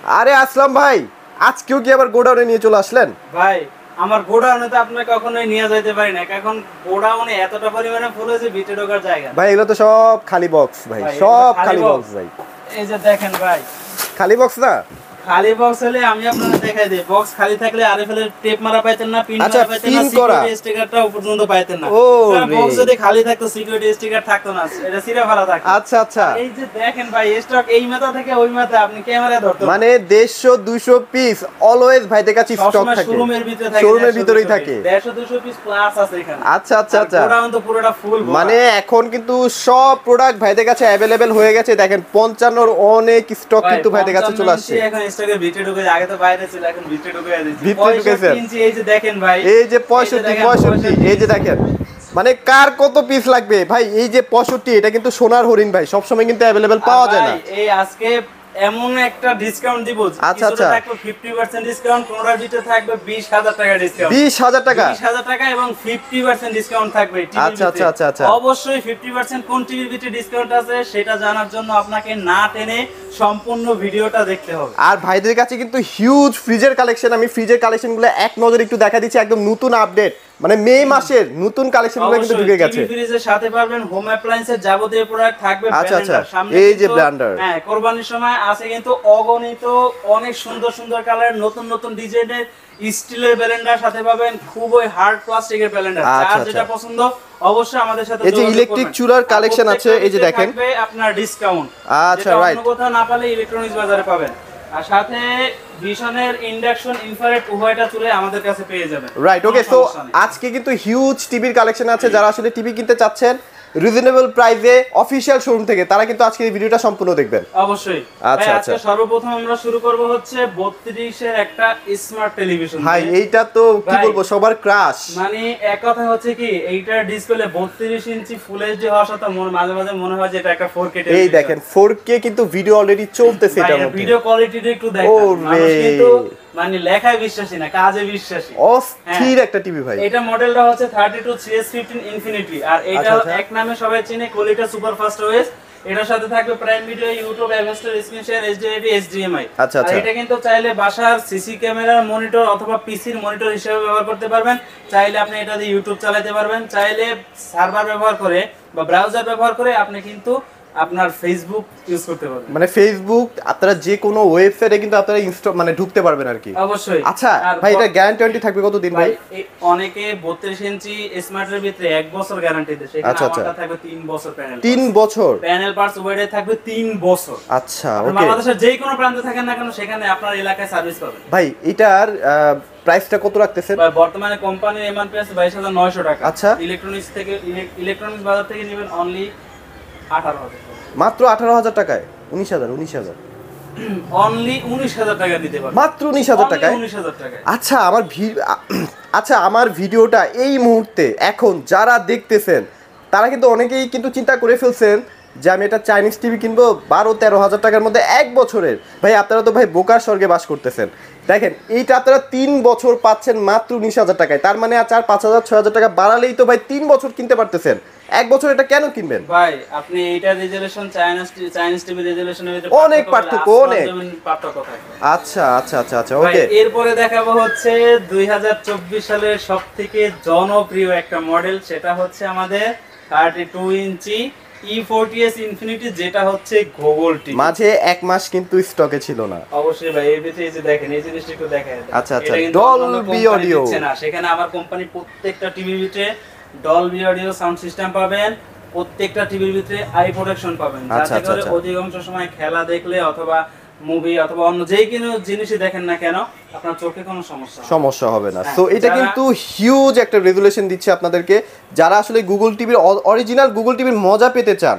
আরে আসলাম ভাই, আজকেও কি আবার গোডাউনে নিয়ে চলে আসলেন? ভাই আমার গোডাউনে তো আপনাকে কখনোই নিয়ে যাইতে পারি না, এখন গোডাউনে এতটা পরিমাণে ফুল হয়েছে ভিতরে ঢোকার জায়গা ভাই এগুলো তো সব খালি বক্স ভাই, সব খালি বক্স ভাই। এই যে দেখেন ভাই, খালি বক্স না? খালি বক্স হলে আমি আপনাকে দেখাই দেই। বক্স খালি থাকলে আরএফএল টেপ মারা পাইতেন না, পিন আচ্ছা, মারা পাইতেন না, পিন করা সিকিউরিটি স্টিকারটাও পর্যন্ত পাইতেন না। ও বক্স যদি খালি থাকতো সিকিউরিটি স্টিকার থাকতো না, এটা সিরা ফেলা থাকতো। আচ্ছা আচ্ছা, এই যে দেখেন ভাই, স্টক এই মাথা থেকে ওই মাথা আপনি ক্যামেরা ধরতে মানে 150-200 পিস অলওয়েজ ভাইদের কাছে স্টক থাকে, শোরুমের ভিতরে থাকে, শোরুমের ভিতরেই থাকে। 150-200 পিস প্লাস আছে এখানে। আচ্ছা আচ্ছা আচ্ছা, গোডাউন তো পুরোটা ফুল। মানে এখন কিন্তু সব প্রোডাক্ট ভাইদের কাছে अवेलेबल হয়ে গেছে। দেখেন 55 অনেক স্টক কিন্তু ভাইদের কাছে চলে আসছে। এখন স্টকে ভিতরে ঢুকে, আগে তো বাইরে ছিল, এখন ভিতরে ঢুকে দিয়েছে। ভিতরে ঢুকেছে। এই যে দেখেন ভাই, এই যে 65 এই যে দেখেন, মানে কার কত পিস লাগবে ভাই? এই যে 65, এটা কিন্তু সোনার হরিণ ভাই, সব সময় কিন্তু अवेलेबल পাওয়া যায় না। এই আজকে এমন একটা ডিসকাউন্ট দিব, আচ্ছা আচ্ছা, থাকবে 50% ডিসকাউন্ট, কোনটার ভিতরে থাকবে 20000 টাকা ডিসকাউন্ট। 20000 টাকা, 20000 টাকা এবং 50% ডিসকাউন্ট থাকবে টিভির আচ্ছা আচ্ছা আচ্ছা আচ্ছা, অবশ্যই 50% কোন টিভির ভিতরে ডিসকাউন্ট আছে সেটা জানার জন্য আপনাকে না টেনে সম্পূর্ণ ভিডিওটা দেখতে হবে। আর ভাইদের কাছে কিন্তু হিউজ ফ্রিজের কালেকশন, আমি ফ্রিজের কালেকশনগুলো এক নজরে একটু দেখা দিচ্ছি, একদম নতুন আপডেট, মানে মে মাসের নতুন কালেকশনগুলো কিন্তু ঢুকে গেছে। টিভি ফ্রিজের সাথে পাবেন হোম অ্যাপ্লায়েন্সের যাবতীয় প্রোডাক্ট থাকবে। আচ্ছা আচ্ছা, সামনে এই যে ব্লেন্ডার, হ্যাঁ কুরবানির সময় আছে কিন্তু অগণিত অনেক সুন্দর সুন্দর কালারের নতুন নতুন ডিজাইনের স্টিলের ব্লেন্ডার সাথে পাবেন, খুবই হার্ড প্লাস্টিকের ব্লেন্ডার। যার যেটা পছন্দ অবশ্যই আমাদের সাথে এই যে ইলেকট্রিক চুলার কালেকশন আছে, এই যে দেখেন আপনার ডিসকাউন্ট। আচ্ছা রাইট, অন্য কোথাও না পেলে ইলেকট্রনিক্স বাজারে পাবেন। আর সাথে ভিশনের ইন্ডাকশন ইনফ্রারেড উভয়টা চুলে আমাদের কাছে পেয়ে যাবেন। রাইট, ওকে। সো আজকে কিন্তু হিউজ টিভির কালেকশন আছে, যারা আসলে টিভি কিনতে চাচ্ছেন রিজনেবল প্রাইসে অফিশিয়াল শোরুম থেকে, তারা কিন্তু আজকে এই ভিডিওটা সম্পূর্ণ দেখবেন। অবশ্যই। আচ্ছা আচ্ছা, আজকে সর্বপ্রথম আমরা শুরু করব হচ্ছে 32 এর একটা স্মার্ট টেলিভিশন। ভাই এইটা তো কি বলবো, সবার ক্রাশ। মানে এক কথা হচ্ছে কি, এইটার ডিসপ্লে 32 ইঞ্চি ফুল এইচডি হওয়ার সাথে মাঝে মাঝে মনে হয় যে এটা একটা 4K টেলিভিশন। এই দেখেন 4K কিন্তু ভিডিও অলরেডি চলতেছে এটার মধ্যে। ভিডিও কোয়ালিটিটা একটু দেখেন, মানুষ কিন্তু মানে লেখায় বিশ্বাসী না, কাজে বিশ্বাসী। অস্থির একটা টিভি ভাই। এটা মডেলটা হচ্ছে 32CS15 ইনফিনিটি, আর এটা এক নামে সবাই চিনে কোয়ালিটি সুপার ফাস্ট ওএস। এটার সাথে থাকবে প্রাইম ভিডিও, ইউটিউব, অ্যাভেস্টার, স্ক্রিন শেয়ার, এইচডিআইডি, এইচডিএমআই। আচ্ছা আচ্ছা, এটা কিন্তু চাইলে বাসার সিসি ক্যামেরার মনিটর অথবা পিসির মনিটর হিসেবে ব্যবহার করতে পারবেন। চাইলে আপনি এটা দিয়ে ইউটিউব চালাতে পারবেন, চাইলে সার্ভার ব্যবহার করে বা ব্রাউজার ব্যবহার করে আপনি কিন্তু আপনার ফেসবুক ইউজ করতে পারবেন। মানে ফেসবুক আপনারা যে কোনো ওয়েবসাইটে কিন্তু আপনারা ইনস্টল মানে ঢুকতে পারবেন আর কি। অবশ্যই। আচ্ছা ভাই, এটা গ্যারান্টি থাকবে কতদিন ভাই? অনেকে 32 ইঞ্চি স্মার্টের ভিতরে 1 বছর গ্যারান্টি দেয়, সেখানে আমারটা থাকবে 3 বছর প্যানেল। 3 বছর প্যানেল পার্টস ওয়াইডে থাকবে 3 বছর। আচ্ছা, ওকে। বাংলাদেশের যে কোনো প্রান্তে থাকেন না কেন, সেখানে আপনার এলাকায় সার্ভিস পাবেন। ভাই এটার প্রাইসটা কত রাখতেছেন? বর্তমানে কোম্পানির এমআরপি আছে 22900 টাকা। আচ্ছা, ইলেকট্রনিক্স বাজার থেকে নেবেন অনলি 18000, মাত্র 18000 টাকায়। 19000 অনলি 19000 টাকা দিতে পারবেন, মাত্র 19000 টাকায়। 19000 টাকায়। আচ্ছা আমার ভিডিওটা এই মুহূর্তে এখন যারা দেখতেছেন, তারা কিন্তু অনেকেই কিন্তু চিন্তা করে ফেলছেন যে আমি এটা চাইনিজ টিভি কিনবো 12-13 হাজার টাকার মধ্যে 1 বছরের। ভাই আপনারা তো ভাই বোকার স্বর্গে বাস করতেছেন। দেখেন এইটা আপনারা 3 বছর পাচ্ছেন মাত্র 19000 টাকায়। তার মানে 4-5,000-6,000 টাকা বাড়ালেই তো ভাই 3 বছর কিনতে পারতেছেন। 1 বছর এটা কেন কিনবেন ভাই? আপনি এইটা রেজুলেশন চাইনিজ টিভি রেজুলেশনের ভিতরে অনেক পার্থক্য, অনেক পার্থক্য থাকে। আচ্ছা আচ্ছা আচ্ছা আচ্ছা, ওকে। এরপরে দেখাবো হচ্ছে 2024 সালের সবথেকে জনপ্রিয় একটা মডেল, সেটা হচ্ছে আমাদের 32 ইঞ্চি E40s ইনফিনিটি, যেটা হচ্ছে গুগল টিভি। মাঝে 1 মাস কিন্তু স্টকে ছিল না। অবশ্যই ভাই, এর ভিতরে এই যে দেখেন, এই জিনিসটা একটু দেখেন। আচ্ছা আচ্ছা, ডলবি অডিও না, সেখানে আমার কোম্পানি প্রত্যেকটা টিভির ভিতরে ডলবি অডিও সাউন্ড সিস্টেম পাবেন, প্রত্যেকটা টিভির ভিতরে আই প্রোটেকশন পাবেন, যাতে করে অধিকাংশ সময় খেলা দেখলে অথবা মুভি অথবা অন্য যেই কোনো জিনিসই দেখেন না কেন, আপনার চোখে কোনো সমস্যা হবে না। সো এটা কিন্তু হিউজ একটা রেজুলেশন দিচ্ছে আপনাদেরকে, যারা আসলে গুগল টিভির অরিজিনাল গুগল টিভির মজা পেতে চান।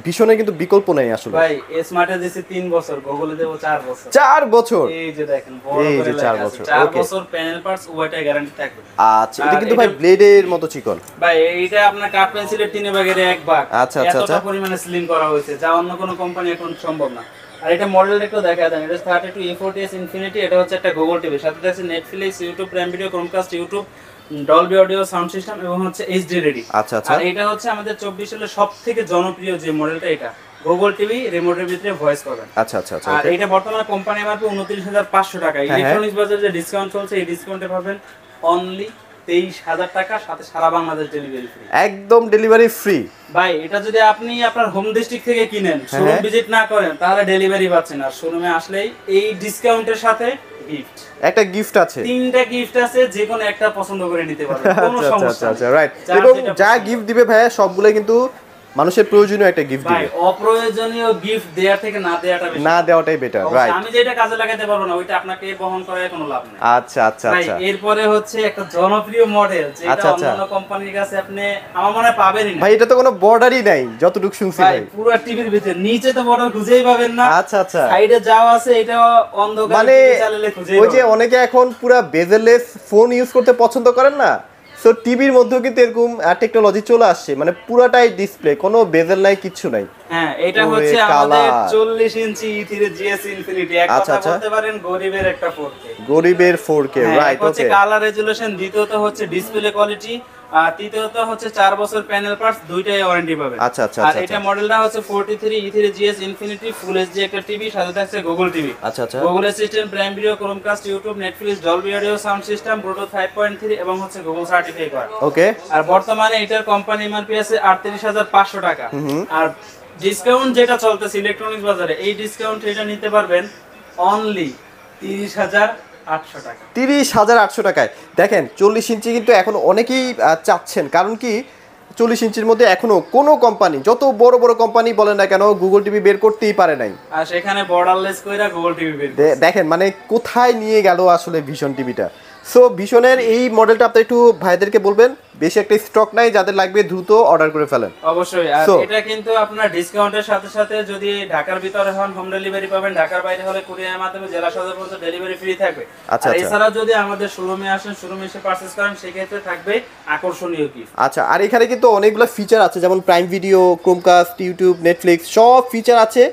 ভীষণই কিন্তু বিকল্প নেই আসলে ভাই। স্মার্টে দিছি 3 বছর, গুগলে দেব 4 বছর। 4 বছর, এই যে দেখেন, এই যে 4 বছর, 4 বছর প্যানেল পার্টস ওয়াইটা গ্যারান্টি থাকবে। আচ্ছা, এটা কিন্তু ভাই ব্লেডের মতো চিকন ভাই। এইটা আপনার কাট পেন্সিলের 3 ভাগের 1 ভাগ। আচ্ছা আচ্ছা, এতটা পরিমাণে স্লিম করা হয়েছে, যা অন্য কোনো কোম্পানি এখন সম্ভব না। আর এটা মডেলটা একটু দেখা দেন, এটা 32 E40s ইনফিনিটি। এটা হচ্ছে একটা গুগল টিভি, সাথে আছে Netflix, YouTube, prime video, Chromecast, YouTube, Dolby audio sound system এবং হচ্ছে এইচডি রেডি। আচ্ছা আচ্ছা, আর এটা হচ্ছে আমাদের 24 সালের সবথেকে জনপ্রিয় যে মডেলটা, এটা গুগল টিভি রিমোটের ভিতরে ভয়েস পাবেন। আচ্ছা আচ্ছা আচ্ছা, আর এটা বর্তমানে কোম্পানি এমআরপি 29,500 টাকা। ইলেকট্রনিক্স বাজারে যে ডিসকাউন্ট চলছে এই ডিসকাউন্টে পাবেন অনলি 23,000 টাকা, সাথে সারা বাংলাদেশ ডেলিভারি ফ্রি। একদম ডেলিভারি ফ্রি ভাই এটা যদি আপনি আপনার হোম ডিস্ট্রিক্ট থেকে কিনেন, শোরুম ভিজিট না করেন, তাহলে ডেলিভারি পাচ্ছেন। আর শোরুমে আসলেই এই ডিসকাউন্টের সাথে গিফট, একটা গিফট আছে, 3টা গিফট আছে, যে কোনো একটা পছন্দ করে নিতে পারবেন, কোনো সমস্যা আচ্ছা রাইট। এবং যা গিফট দিবে ভাইয়া সবগুলো কিন্তু মানুষের প্রয়োজনীয় একটা গিফট দিবে। ভাই অপ্রয়োজনীয় গিফট দেওয়ার থেকে না দেওয়াটা বেশি, না দেওয়াটাই বেটার, রাইট। আমি যেটা কাজে লাগাতে পারবো না ওইটা আপনাকে বহন করার কোনো লাভ নেই। আচ্ছা আচ্ছা ভাই আচ্ছা, এরপরে হচ্ছে একটা জনপ্রিয় মডেল যেটা অন্যান্য কোম্পানির কাছে আপনি আমার মনে হয় পাবেনই না। ভাই এটা তো কোনো বর্ডারই নাই যতটুকু শুনছি ভাই ভাই। পুরো টিভির ভিতরে নিচে তো বর্ডার খুঁজেই পাবেন না। আচ্ছা আচ্ছা, সাইডে যাও আছে, এটা অন্ধকার মানে চালালে খুঁজেই ওই যে পাবেন। অনেকে এখন পুরো বেজেললেস ফোন ইউজ করতে পছন্দ করেন না, সো টিভির মধ্যেও কিন্তু এরকম টেকনোলজি চলে আসছে, মানে পুরাটাই ডিসপ্লে, কোনো বেজেল নাই, কিচ্ছু নাই। হ্যাঁ এটা হচ্ছে আমাদের 40 ইঞ্চি E3 GS Infinity, এক কথা বলতে পারেন গরিবের একটা 4K, গরিবের 4K, রাইট। হচ্ছে কালার রেজোলিউশন, দ্বিতীয়ত হচ্ছে ডিসপ্লে কোয়ালিটি, আর তৃতীয়ত হচ্ছে 4 বছর প্যানেল পার্টস, দুইটাই ওয়ারেন্টি পাবেন। আচ্ছা আচ্ছা আর এটা মডেলটা হচ্ছে 43 E3 GS Infinity full HD একটা টিভি, সাথে থাকছে গুগল টিভি। আচ্ছা আচ্ছা, Google assistant, prime video, Chromecast, YouTube, Netflix, Dolby audio sound system, Bluetooth 5.3 এবং হচ্ছে গুগল সার্টিফাই করা। ওকে। আর বর্তমানে এটার কোম্পানি এমআরপি আছে 38,500 টাকা। আর ডিসকাউন্ট যেটা চলতেছে ইলেকট্রনিক্স বাজারে, এই ডিসকাউন্ট এটা নিতে পারবেন অনলি 30,800 টাকা। 30,800 টাকায়। দেখেন 40 ইঞ্চি কিন্তু এখন অনেকেই চাচ্ছেন, কারণ কি 40 ইঞ্চির মধ্যে এখনো কোনো কোম্পানি, যত বড় বড় কোম্পানি বলেন না কেন, গুগল টিভি বের করতেই পারে নাই। আর সেখানে বর্ডারলেস কইরা গুগল টিভি বের। দেখেন মানে কোথায় নিয়ে গেল আসলে ভিশন টিভিটা। সো ভিশনের এই মডেলটা আপনি একটু ভাইদেরকে বলবেন, বেশি একটা স্টক নাই, যাদের লাগবে দ্রুত অর্ডার করে ফেলেন। অবশ্যই। আর এটা কিন্তু আপনার ডিসকাউন্টের সাথে সাথে যদি ঢাকার ভিতরে হন হোম ডেলিভারি পাবেন, ঢাকার বাইরে হলে কুরিয়ারের মাধ্যমে জেলা সদর পর্যন্ত ডেলিভারি ফ্রি থাকবে। আচ্ছা আর আচ্ছা, এছাড়া যদি আমাদের শোরুমে আসেন, শোরুমে এসে পারচেজ করেন, সেই ক্ষেত্রে থাকবে আকর্ষণীয় গিফট। আচ্ছা। আর এখানে কিন্তু অনেকগুলো ফিচার আছে, যেমন prime video, Chromecast, YouTube, Netflix, সব ফিচার আছে।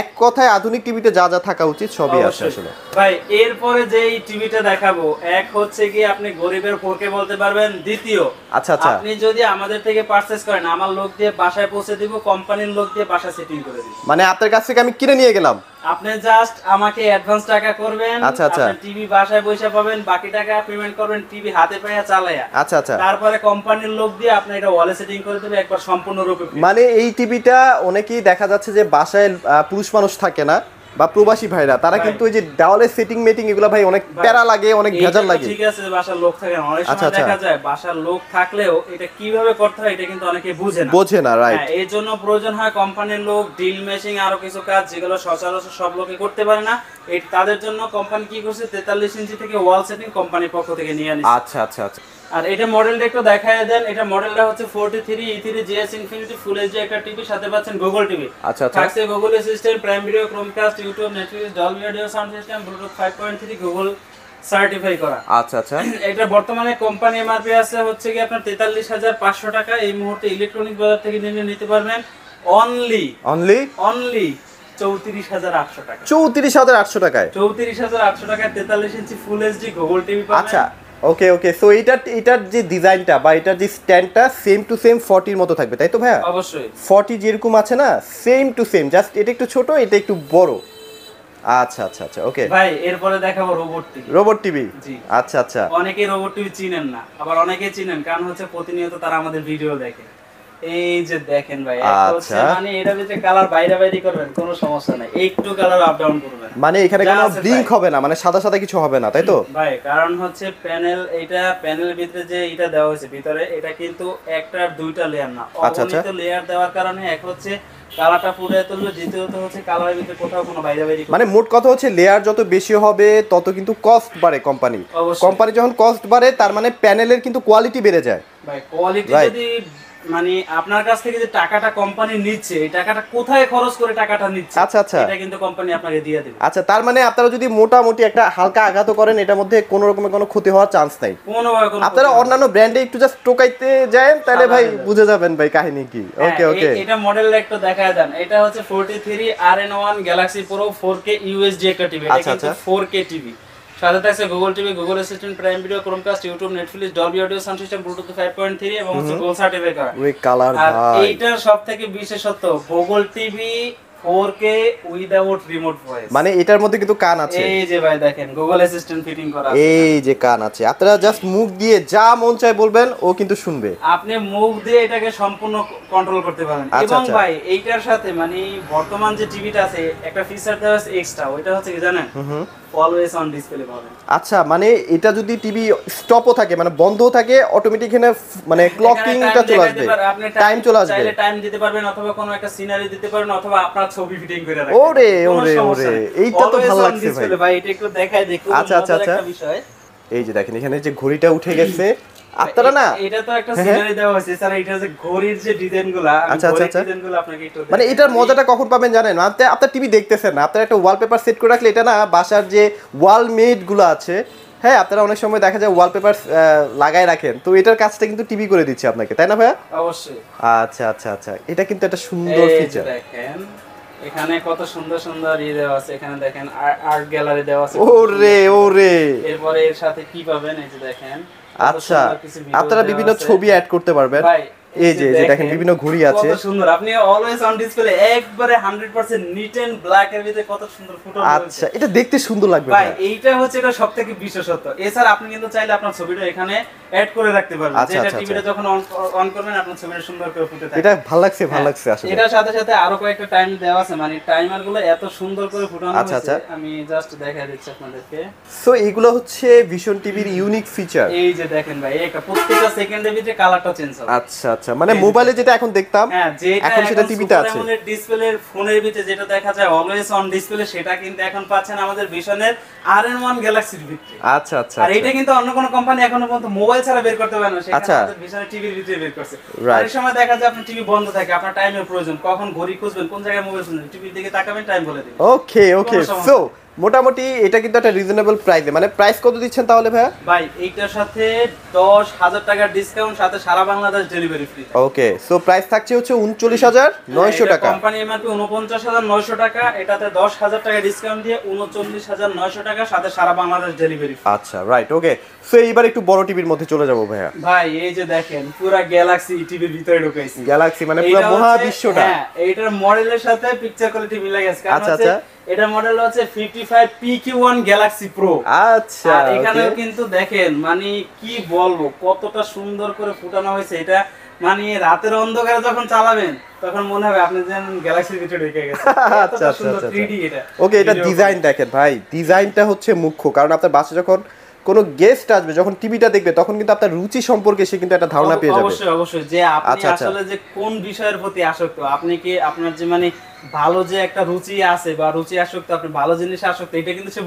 এক কথায় আধুনিক টিভিতে যা যা থাকা উচিত সবই আছে আসলে। ভাই এরপরে যে এই টিভিটা দেখাবো, এক হচ্ছে কি আপনি গরিবের 4K বলতে পারবেন, দ্বিতীয় আচ্ছা আচ্ছা, আপনি যদি আমাদের থেকে পারচেজ করেন, আমার লোক দিয়ে বাসায় পৌঁছে দিব, কোম্পানির লোক দিয়ে বাসায় সেটিং করে দিব। মানে আপনার কাছ থেকে আমি কিনে নিয়ে গেলাম, আপনি জাস্ট আমাকে অ্যাডভান্স টাকা করবেন, আচ্ছা আচ্ছা, আপনি টিভি বাসায় বসে পাবেন, বাকি টাকা পেমেন্ট করবেন টিভি হাতে পায়া চালায়া। আচ্ছা আচ্ছা, তারপরে কোম্পানির লোক দিয়ে আপনি এটা ওয়ালে সেটিং করে দেবে একবার সম্পূর্ণরূপে। মানে এই টিভিটা অনেকেই দেখা যাচ্ছে যে বাসায় পুরুষ মানুষ থাকে না বা প্রবাসী ভাইরা, তারা কিন্তু ওই যে দেওয়ালে সেটিং মেটিং এগুলো ভাই অনেক প্যারা লাগে, অনেক ভেজাল লাগে। ঠিক আছে বাসার লোক থাকে না, অনেক সময় দেখা যায় বাসার লোক থাকলেও এটা কিভাবে করতে হয় এটা কিন্তু অনেকে বোঝে না, রাইট। এই জন্য প্রয়োজন হয় কোম্পানির লোক, ড্রিল মেশিং, আরো কিছু কাজ যেগুলো সচরাচর সব লোকে করতে পারে না। এই তাদের জন্য কোম্পানি কি করছে, 43 ইঞ্চি থেকে ওয়াল সেটিং কোম্পানির পক্ষ থেকে নিয়ে আনিছে। আচ্ছা আচ্ছা আচ্ছা। আর এটা মডেলটা একটু দেখায় দেন। এটা মডেলটা হচ্ছে 43 E3 GS Infinity full HD একটা টিভি, সাথে পাচ্ছেন গুগল টিভি। আচ্ছা আচ্ছা, থাকছে Google assistant, prime video, Chromecast, YouTube, Netflix, Dolby audio sound system, Bluetooth 5.3, Google certify করা। আচ্ছা আচ্ছা, এটা বর্তমানে কোম্পানি এমআরপি আছে হচ্ছে কি আপনার 43,500 টাকা। এই মুহূর্তে ইলেকট্রনিক বাজার থেকে নিতে পারবেন অনলি 34,800 টাকা। 34,800 টাকায়, 34,800 টাকায় 43 ইঞ্চি ফুল এইচডি গুগল টিভি পাবেন। আচ্ছা ওকে ওকে। সো এটার যে ডিজাইনটা বা এটার যে স্ট্যান্ডটা সেম টু সেম 40 মতো থাকবে, তাই তো ভাইয়া? অবশ্যই 40 যেরকম আছে না, সেম টু সেম, জাস্ট এটা একটু ছোট, এটা একটু বড়। আচ্ছা আচ্ছা আচ্ছা, ওকে ভাই এরপরে দেখাবো রোবট টিভি। রোবট টিভি, জি আচ্ছা আচ্ছা। অনেকে রোবট টিভি চিনেন না, আবার অনেকে চিনেন, কারণ হচ্ছে প্রতিনিয়ত তারা আমাদের ভিডিও দেখে। এই যে দেখেন ভাই, হচ্ছে মানে এটা ভিতরে কালার বাইরে করবেন কোনো সমস্যা নাই, একটু কালার আপ ডাউন করবেন, মানে এখানে কোনো ব্লিঙ্ক হবে না, মানে সাদা সাদা কিছু হবে না, তাই তো ভাই? কারণ হচ্ছে প্যানেল, এইটা প্যানেলের ভিতরে যে এটা দেওয়া হয়েছে ভিতরে, এটা কিন্তু একটার দুইটা লেয়ার না, অগণিত লেয়ার দেওয়ার কারণে এক হচ্ছে কালারটা ফুটিয়ে তুলবে, দ্বিতীয়ত হচ্ছে কালারের ভিতরে কোথাও কোনো বাইরে মানে মোট কথা হচ্ছে লেয়ার যত বেশি হবে তত কিন্তু কস্ট বাড়ে কোম্পানি যখন কস্ট বাড়ে তার মানে প্যানেলের কিন্তু কোয়ালিটি বেড়ে যায়। ভাই কোয়ালিটি যদি মানে আপনার কাছ থেকে যে টাকাটা কোম্পানি নিচ্ছে, এই টাকাটা কোথায় খরচ করে টাকাটা নিচ্ছে, আচ্ছা আচ্ছা, এটা কিন্তু কোম্পানি আপনাকে দিয়ে দেবে। আচ্ছা, তার মানে আপনারা যদি মোটামুটি একটা হালকা আঘাত করেন, এটার মধ্যে কোনো রকমের কোনো ক্ষতি হওয়ার চান্স নাই। আপনারা অন্যান্য ব্র্যান্ডে একটু জাস্ট টোকাইতে যায়, তাহলে ভাই বুঝে যাবেন ভাই কাহিনী কি। ওকে ওকে, এটা মডেলটা একটু দেখায় দেন। এটা হচ্ছে 43 RN1 Galaxy Pro 4K UHD একটা টিভি, এটা কিন্তু 4K টিভি, সাথে থাকছে Google TV, Google assistant, prime video, Chromecast, YouTube, Netflix, Dolby audio sound system, Bluetooth 5.3 এবং হচ্ছে গোল্ড সার্টিফাইড করা। ওই কালার আর ভাই, এইটার সবথেকে বিশেষত্ব Google TV 4K without remote voice. মানে এটার মধ্যে কিন্তু কান আছে, এই যে ভাই দেখেন গুগল অ্যাসিস্ট্যান্ট ফিটিং করা আছে। এই যে কান আছে, আপনারা জাস্ট মুখ দিয়ে যা মন চায় বলবেন ও কিন্তু শুনবে। আপনি মুখ দিয়ে এটাকে সম্পূর্ণ কন্ট্রোল করতে পারেন। আচ্ছা, এবং আচ্ছা। ভাই এইটার সাথে মানে বর্তমান যে টিভিটা আছে একটা ফিচার দেওয়া আছে এক্সট্রা, ওইটা হচ্ছে কি জানেন, অলওয়েজ অন ডিসপ্লে পাবেন। আচ্ছা, মানে এটা যদি টিভি স্টপও থাকে মানে বন্ধও থাকে অটোমেটিক এখানে মানে ক্লকিংটা চলে আসবে, টাইম চলে আসবে। চাইলে টাইম দিতে পারবেন অথবা কোনো একটা সিনারি দিতে পারবেন অথবা আপনার ছবি ফিটিং করে রাখবেন। ওরে ওরে ওরে, এইটা তো ভালো লাগছে ভাই। ভাই এটা একটু দেখাই দেখুন। আচ্ছা আচ্ছা আচ্ছা, বিষয় এই যে দেখেন এখানে যে ঘড়িটা উঠে গেছে, আপনারা না এটা তো একটা সিনারি দেওয়া হয়েছে স্যার, এটা যে ঘড়ির যে ডিজাইনগুলো, আচ্ছা আচ্ছা আচ্ছা, ডিজাইনগুলো আপনাকে একটু মানে এটার মজাটা কখন পাবেন জানেন, মানে আপনার টিভি দেখতেছেন না, আপনার একটা ওয়ালপেপার সেট করে রাখলে এটা না বাসার যে ওয়াল মেড গুলো আছে, হ্যাঁ আপনারা অনেক সময় দেখা যায় ওয়ালপেপার লাগায় রাখেন, তো এটার কাজটা কিন্তু টিভি করে দিচ্ছে আপনাকে, তাই না ভাইয়া? অবশ্যই। আচ্ছা আচ্ছা আচ্ছা, এটা কিন্তু একটা সুন্দর ফিচার। দেখেন এখানে কত সুন্দর সুন্দর দেওয়া আছে, এখানে দেখেন আর্ট গ্যালারি দেওয়া আছে। ওরে ওরে, এরপরে এর সাথে কি পাবেন এই যে দেখেন। আচ্ছা, আপনারা বিভিন্ন ছবি অ্যাড করতে পারবেন। এই যে দেখেন বিভিন্ন ঘড়ি আছে, কত সুন্দর। আপনি অলওয়েজ অন ডিসপ্লে একবারে 100% নিট এন্ড ব্ল্যাক এর ভিতরে কত সুন্দর ফুটো হয়েছে। আচ্ছা, এটা দেখতে সুন্দর লাগবে ভাই। এইটা হচ্ছে এটা সবথেকে বিশেষত্ব। এছাড়া আপনি কিন্তু চাইলে আপনার ছবিটা এখানে অ্যাড করে রাখতে পারবেন, যেটা টিভিটা যখন অন করবেন আপনার ছবিটা সুন্দর করে ফুটে থাকবে। এটা ভালো লাগছে, ভালো লাগছে আসলে। এটার সাথে সাথে আরো কয়েকটা টাইম দেওয়া আছে, মানে টাইমারগুলো এত সুন্দর করে ফুটানো হয়েছে, আমি জাস্ট দেখাই দিচ্ছি আপনাদেরকে। সো এইগুলো হচ্ছে ভিশন টিভির ইউনিক ফিচার। এই যে দেখেন ভাই, একটা প্রত্যেকটা সেকেন্ডের ভিতরে কালারটা চেঞ্জ হবে। আচ্ছা আচ্ছা, মানে মোবাইলে যেটা এখন দেখতাম, হ্যাঁ, এখন সেটা টিভিতে আছে। আমাদের ডিসপ্লের ফোনের ভিতরে যেটা দেখা যায় অলওয়েজ অন ডিসপ্লে, সেটা কিন্তু এখন পাচ্ছেন আমাদের ভিশনের RN1 গ্যালাক্সির ভিতরে। আচ্ছা আচ্ছা, আর এটা কিন্তু অন্য কোনো কোম্পানি এখনো পর্যন্ত মোবাইল ছাড়া বের করতে পারে না, সেটা আমাদের ভিশনের টিভির ভিতরে বের করছে। আর এই সময় দেখা যায় আপনার টিভি বন্ধ থাকে, আপনার টাইমের প্রয়োজন, কখন ঘড়ি খুঁজবেন, কোন জায়গায় মোবাইল খুঁজবেন, টিভির দিকে তাকাবেন, টাইম বলে দিবেন। ওকে ওকে, সো মোটামুটি এটা কিন্তু একটা রিজনেবল প্রাইসে, মানে প্রাইস কত দিচ্ছেন তাহলে ভাইয়া? ভাই এইটার সাথে 10,000 টাকার ডিসকাউন্ট, সাথে সারা বাংলাদেশ ডেলিভারি ফ্রি। ওকে, সো প্রাইস থাকছে হচ্ছে 39,900 টাকা। কোম্পানি এমআরপি 49,900 টাকা, এটাতে 10,000 টাকা ডিসকাউন্ট দিয়ে 39,900 টাকা, সাথে সারা বাংলাদেশ ডেলিভারি ফ্রি। আচ্ছা, রাইট, ওকে। সো এইবার একটু বড় টিভির মধ্যে চলে যাব ভাইয়া। ভাই এই যে দেখেন পুরো গ্যালাক্সি টিভির ভিতরে ঢুকাইছি। গ্যালাক্সি মানে পুরো মহাবিশ্বটা। হ্যাঁ, এইটার মডেলের সাথে পিকচার কোয়ালিটি মিলে গেছে। আচ্ছা আচ্ছা, এটা মডেল হচ্ছে 55 PQ1 Galaxy Pro। আচ্ছা, আর এখানেও কিন্তু দেখেন মানে কি বলবো কতটা সুন্দর করে ফুটানো হয়েছে। এটা মানে রাতের অন্ধকারে যখন চালাবেন তখন মনে হবে আপনি যেন গ্যালাক্সির ভিতরে ঢুকে গেছেন। আচ্ছা আচ্ছা আচ্ছা, 3D এটা। ওকে, এটা ডিজাইন দেখেন ভাই, ডিজাইনটা হচ্ছে মুখ্য, কারণ আপনার বাসায় যখন কোনো গেস্ট আসবে, যখন টিভিটা দেখবে, তখন কিন্তু আপনার রুচি সম্পর্কে সে কিন্তু একটা ধারণা পেয়ে যাবে। অবশ্যই অবশ্যই, যে আপনি আসলে যে কোন বিষয়ের প্রতি আসক্ত, আপনি কি আপনার যে মানে ভালো যে একটা রুচি আছে বা রুচি আসক্ত, আপনি ভালো জিনিসে আসক্ত, এটা কিন্তু সে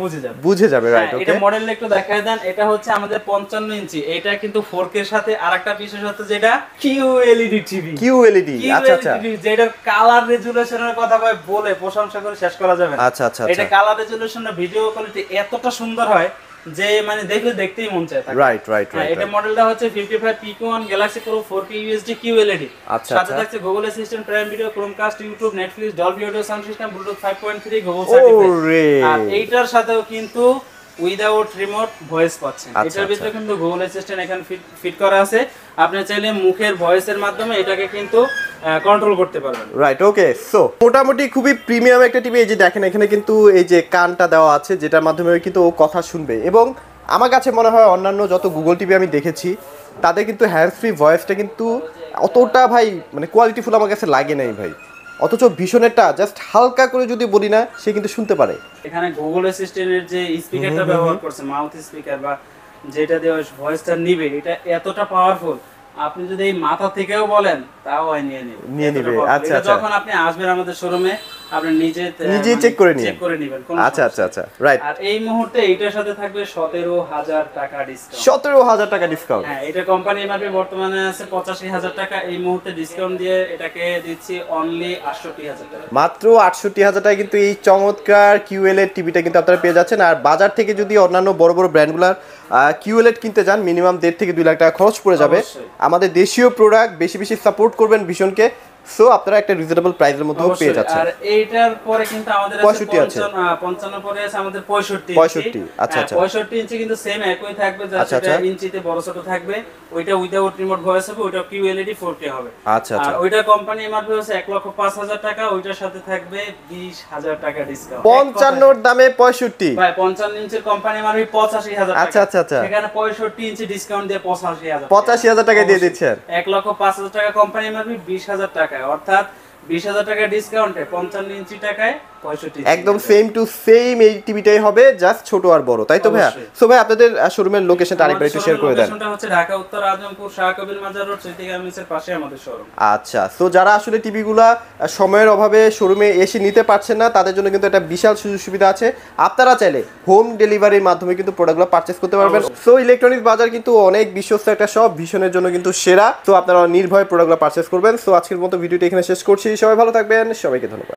বুঝে যাবে। রাইট, ওকে। এটা মডেল একটু দেখায় দেন। এটা হচ্ছে আমাদের 55 ইঞ্চি। এটা কিন্তু 4K এর সাথে আরেকটা বিশেষত্ব যেটা QLED টিভি। QLED, আচ্ছা আচ্ছা, যেটার কালার রেজোলিউশনের কথা ভাই বলে প্রশংসা করে শেষ করা যাবে না। আচ্ছা আচ্ছা, এটা কালার রেজোলিউশনের ভিডিও কোয়ালিটি এতটা সুন্দর হয় যে মানে দেখলে দেখতেই মন চায়। রাইট রাইট রাইট, এটা মডেলটা হচ্ছে 55 PQ1 Galaxy Pro 4K UHD QLED। আচ্ছা, সাথে থাকছে Google assistant, prime video, Chromecast, YouTube, Netflix, Dolby audio sound system, Bluetooth 5.3, Google certified. আর এইটার সাথেও কিন্তু উইদাউট রিমোট ভয়েস পাচ্ছেন। এটার ভিতরে কিন্তু গুগল অ্যাসিস্ট্যান্ট এখানে ফিট করা আছে, আপনি চাইলে মুখের ভয়েসের মাধ্যমে এটাকে কিন্তু কন্ট্রোল করতে পারবেন। রাইট, ওকে। সো মোটামুটি খুবই প্রিমিয়াম একটা টিভি। এই যে দেখেন এখানে কিন্তু এই যে কানটা দেওয়া আছে, যেটার মাধ্যমে কিন্তু ও কথা শুনবে। এবং আমার কাছে মনে হয় অন্যান্য যত গুগল টিভি আমি দেখেছি তাদের কিন্তু হ্যান্ডস ফ্রি ভয়েসটা কিন্তু অতটা ভাই মানে কোয়ালিটিফুল আমার কাছে লাগে নাই ভাই, অথচ ভীষণেরটা জাস্ট হালকা করে যদি বলি না, সে কিন্তু শুনতে পারে। এখানে গুগল অ্যাসিস্ট্যান্টের যে স্পিকারটা ব্যবহার করছে, মাউথ স্পিকার বা যেটা দিয়ে ভয়েসটা নিবে, এটা এতটা পাওয়ারফুল, আপনি যদি এই মাথা থেকেও বলেন তাও নিয়ে নেবে। আচ্ছা আচ্ছা, যখন আপনি আসবেন আমাদের শোরুমে আপনি নিজে চেক করে নেবেন। আচ্ছা আচ্ছা আচ্ছা, রাইট। আর এই মুহূর্তে এইটার সাথে থাকবে 17,000 টাকা ডিসকাউন্ট। 17,000 টাকা ডিসকাউন্ট? হ্যাঁ, এটা কোম্পানি এমআরপি বর্তমানে আছে 85,000 টাকা। এই মুহূর্তে ডিসকাউন্ট দিয়ে এটাকে দিচ্ছি অনলি 68,000 টাকা। মাত্র 68,000 টাকায় কিন্তু এই চমৎকার QLED টিভিটা কিন্তু আপনারা পেয়ে যাচ্ছেন। আর বাজার থেকে যদি অন্যান্য বড় বড় ব্র্যান্ডগুলোর QLED কিনতে যান মিনিমাম 1.5 থেকে 2 লাখ টাকা খরচ পড়ে যাবে। আমাদের দেশীয় প্রোডাক্ট, বেশি বেশি সাপোর্ট করবেন ভীষণকে, সো আপনারা একটা রিজনেবল প্রাইসের মধ্যেও পেয়ে যাচ্ছেন। আর এইটার পরে কিন্তু আমাদের 65 আছে 55 পরে আছে আমাদের 65 65 আচ্ছা আচ্ছা 65 ইঞ্চি কিন্তু সেম একই থাকবে, জাস্ট এটা ইঞ্চিতে বড় ছোট থাকবে। ওইটা উইদাউট রিমোট ভয়েস হবে, ওইটা QLED 4K হবে। আচ্ছা আচ্ছা আর ওইটা কোম্পানি এমআরপি হচ্ছে 1,05,000 টাকা, ওইটার সাথে থাকবে 20,000 টাকা ডিসকাউন্ট। 55 এর দামে 65 ভাই 55 ইঞ্চির কোম্পানি এমআরপি 85,000 টাকা। আচ্ছা আচ্ছা আচ্ছা সেখানে 65 ইঞ্চি ডিসকাউন্ট দিয়ে 85,000 85,000 টাকা দিয়ে দিচ্ছেন। 1,05,000 টাকা কোম্পানি এমআরপি 20,000 টাকা, অর্থাৎ 20,000 টাকা ডিসকাউন্টে 55 ইঞ্চি টাকায় 65 ইঞ্চি একদম সেম টু সেম এই টিভিটাই হবে, জাস্ট ছোট আর বড়, তাই তো ভাইয়া? সো ভাই আপনাদের শোরুমের লোকেশনটা আরেকবার একটু শেয়ার করে দেন। লোকেশনটা হচ্ছে ঢাকা উত্তর আজমপুর শাহ কবির মাজার রোড, সিটি গার্মেন্টসের পাশে আমাদের শোরুম। আচ্ছা, সো যারা আসলে টিভিগুলা সময়ের অভাবে শোরুমে এসে নিতে পারছেন না, তাদের জন্য কিন্তু একটা বিশাল সুযোগ সুবিধা আছে। আপনারা চাইলে হোম ডেলিভারির মাধ্যমে কিন্তু প্রোডাক্টগুলো পারচেজ করতে পারবেন। সো ইলেকট্রনিক্স বাজার কিন্তু অনেক বিশ্বস্ত একটা শপ, ভীষণের জন্য কিন্তু সেরা। তো আপনারা নির্ভয়ে প্রোডাক্টগুলো পারচেজ করবেন। সো আজকের মতো ভিডিওটি এখানে শেষ করছি। সবাই ভালো থাকবেন, সবাইকে ধন্যবাদ।